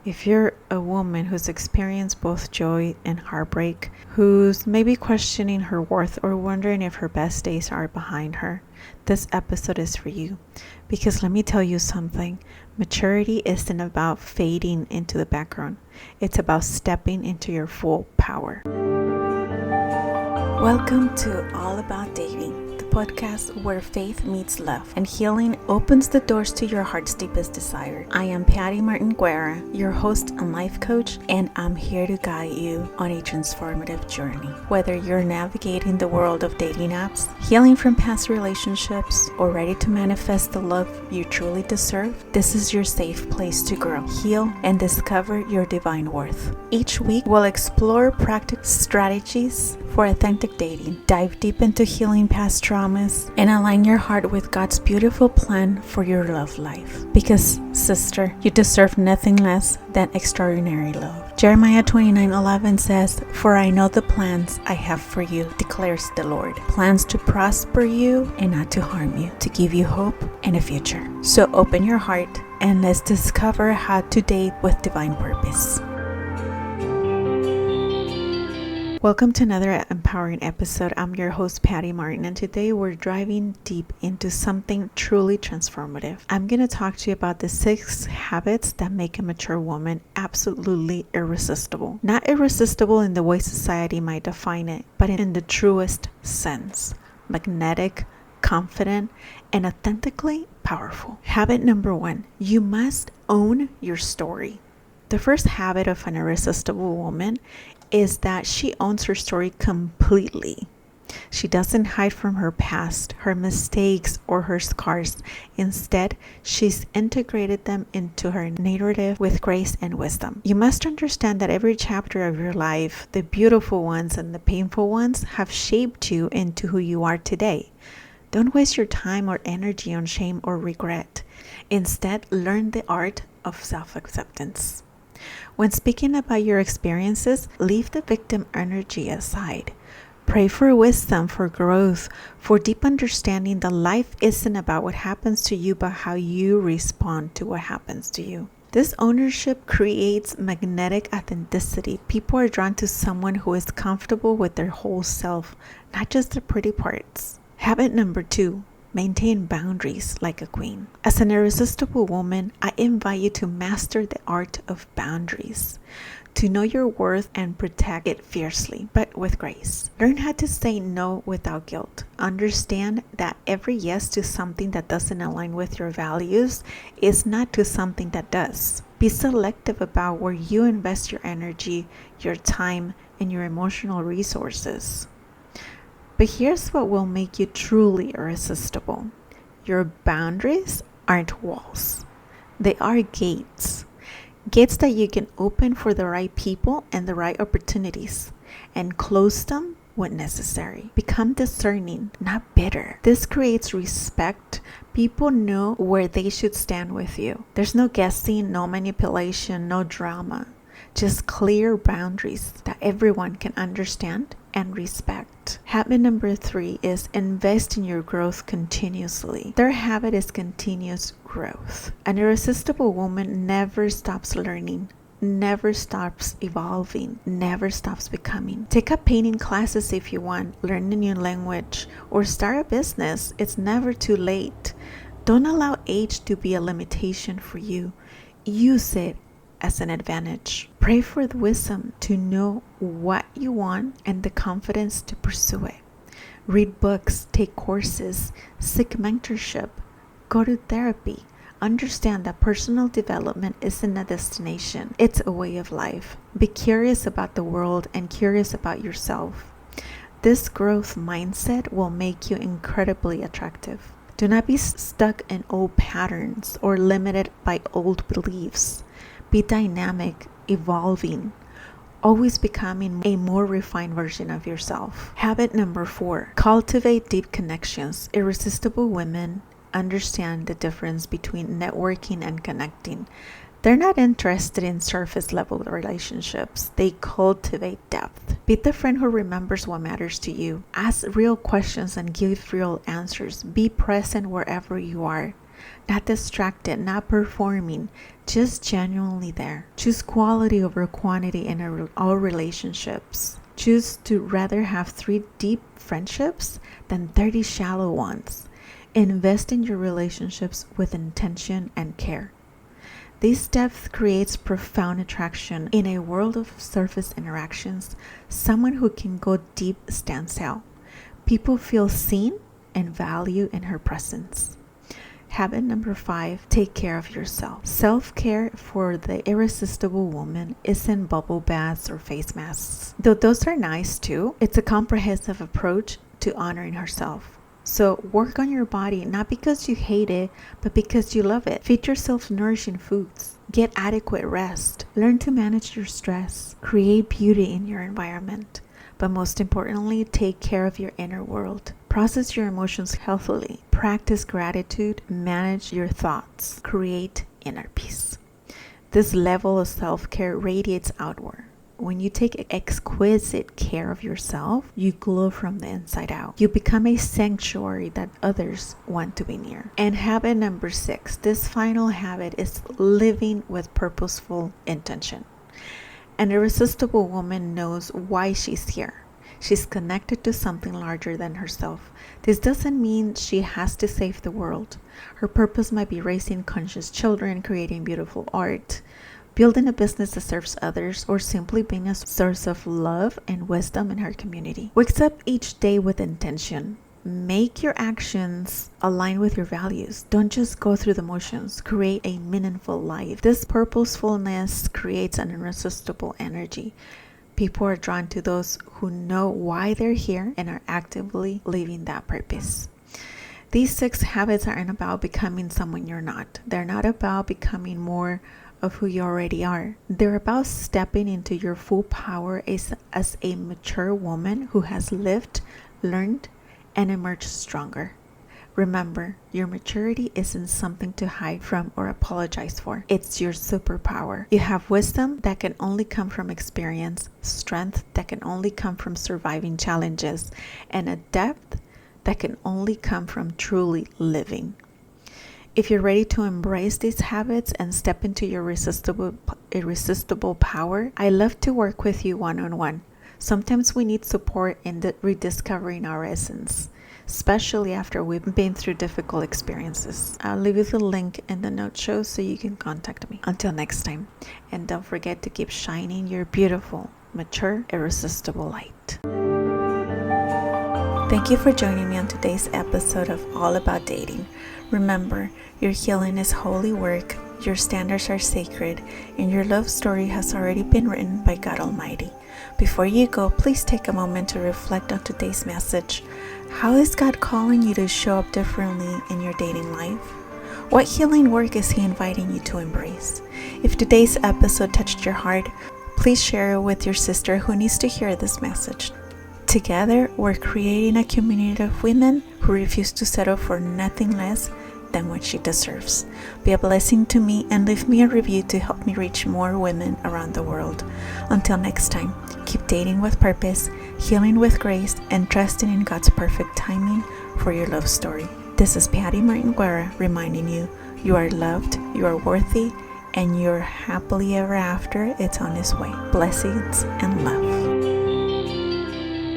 If you're a woman who's experienced both joy and heartbreak, who's maybe questioning her worth or wondering if her best days are behind her, this episode is for you. Because let me tell you something, maturity isn't about fading into the background. It's about stepping into your full power. Welcome to All About Dating, the podcast where faith meets love and healing opens the doors to your heart's deepest desire. I am Patty Martin Guerra, your host and life coach, and I'm here to guide you on a transformative journey. Whether you're navigating the world of dating apps, healing from past relationships, or ready to manifest the love you truly deserve, this is your safe place to grow, heal, and discover your divine worth. Each week, we'll explore practical strategies for authentic dating, dive deep into healing past traumas, and align your heart with God's beautiful plan for your love life. Because, sister, you deserve nothing less than extraordinary love. Jeremiah 29:11 says, "For I know the plans I have for you, declares the Lord. Plans to prosper you and not to harm you, to give you hope and a future." So open your heart and let's discover how to date with divine purpose. Welcome to another empowering episode. I'm your host, Patty Martin, and today we're driving deep into something truly transformative. I'm going to talk to you about the 6 habits that make a mature woman absolutely irresistible. Not irresistible in the way society might define it, but in the truest sense. Magnetic, confident, and authentically powerful. Habit number 1, you must own your story. The first habit of an irresistible woman is that she owns her story completely. She doesn't hide from her past, her mistakes, or her scars. Instead, she's integrated them into her narrative with grace and wisdom. You must understand that every chapter of your life, the beautiful ones and the painful ones, have shaped you into who you are today. Don't waste your time or energy on shame or regret. Instead, learn the art of self-acceptance. When speaking about your experiences, leave the victim energy aside. Pray for wisdom, for growth, for deep understanding that life isn't about what happens to you, but how you respond to what happens to you. This ownership creates magnetic authenticity. People are drawn to someone who is comfortable with their whole self, not just the pretty parts. Habit number 2. Maintain boundaries like a queen. As an irresistible woman, I invite you to master the art of boundaries, to know your worth and protect it fiercely, but with grace. Learn how to say no without guilt. Understand that every yes to something that doesn't align with your values is not to something that does. Be selective about where you invest your energy, your time, and your emotional resources. But here's what will make you truly irresistible. Your boundaries aren't walls. They are gates. Gates that you can open for the right people and the right opportunities, and close them when necessary. Become discerning, not bitter. This creates respect. People know where they should stand with you. There's no guessing, no manipulation, no drama. Just clear boundaries that everyone can understand and respect. Habit number 3 is invest in your growth continuously. Their habit is continuous growth. An irresistible woman never stops learning, never stops evolving, never stops becoming. Take up painting classes if you want, learn a new language, or start a business. It's never too late. Don't allow age to be a limitation for you. Use it as an advantage. Pray for the wisdom to know what you want and the confidence to pursue it. Read books, take courses, seek mentorship, go to therapy. Understand that personal development isn't a destination, it's a way of life. Be curious about the world and curious about yourself. This growth mindset will make you incredibly attractive. Do not be stuck in old patterns or limited by old beliefs. Be dynamic, evolving, always becoming a more refined version of yourself. Habit number 4, cultivate deep connections. Irresistible women understand the difference between networking and connecting. They're not interested in surface level relationships. They cultivate depth. Be the friend who remembers what matters to you. Ask real questions and give real answers. Be present wherever you are. Not distracted, not performing, Just genuinely there. Choose quality over quantity in all relationships. Choose to rather have 3 deep friendships than 30 shallow ones. Invest in your relationships with intention and care. This depth creates profound attraction. In a world of surface interactions, someone who can go deep stands out. People feel seen and value in her presence. Habit number 5, take care of yourself. Self-care for the irresistible woman isn't bubble baths or face masks. Though those are nice too, it's a comprehensive approach to honoring herself. So work on your body, not because you hate it, but because you love it. Feed yourself nourishing foods. Get adequate rest. Learn to manage your stress. Create beauty in your environment. But most importantly, take care of your inner world. Process your emotions healthily. Practice gratitude. Manage your thoughts. Create inner peace. This level of self-care radiates outward. When you take exquisite care of yourself, you glow from the inside out. You become a sanctuary that others want to be near. And habit number 6, this final habit is living with purposeful intention. An irresistible woman knows why she's here. She's connected to something larger than herself. This doesn't mean she has to save the world. Her purpose might be raising conscious children, creating beautiful art, building a business that serves others, or simply being a source of love and wisdom in her community. Wake up each day with intention. Make your actions align with your values. Don't just go through the motions. Create a meaningful life. This purposefulness creates an irresistible energy. People are drawn to those who know why they're here and are actively living that purpose. These 6 habits aren't about becoming someone you're not. They're not about becoming more of who you already are. They're about stepping into your full power as a mature woman who has lived, learned, and emerged stronger. Remember, your maturity isn't something to hide from or apologize for. It's your superpower. You have wisdom that can only come from experience, strength that can only come from surviving challenges, and a depth that can only come from truly living. If you're ready to embrace these habits and step into your irresistible power, I love to work with you one-on-one. Sometimes we need support in rediscovering our essence, especially after we've been through difficult experiences. I'll leave you the link in the note show so you can contact me. Until next time, and don't forget to keep shining your beautiful, mature, irresistible light. Thank you for joining me on today's episode of All About Dating. Remember, your healing is holy work, your standards are sacred, and your love story has already been written by God Almighty. Before you go, please take a moment to reflect on today's message. How is God calling you to show up differently in your dating life? What healing work is He inviting you to embrace? If today's episode touched your heart, please share it with your sister who needs to hear this message. Together, we're creating a community of women who refuse to settle for nothing less than what she deserves. Be a blessing to me and leave me a review to help me reach more women around the world. Until next time, keep dating with purpose, healing with grace, and trusting in God's perfect timing for your love story. This is Patty Martin Guerra reminding you, you are loved, you are worthy, and your happily ever after, it's on its way. Blessings and love.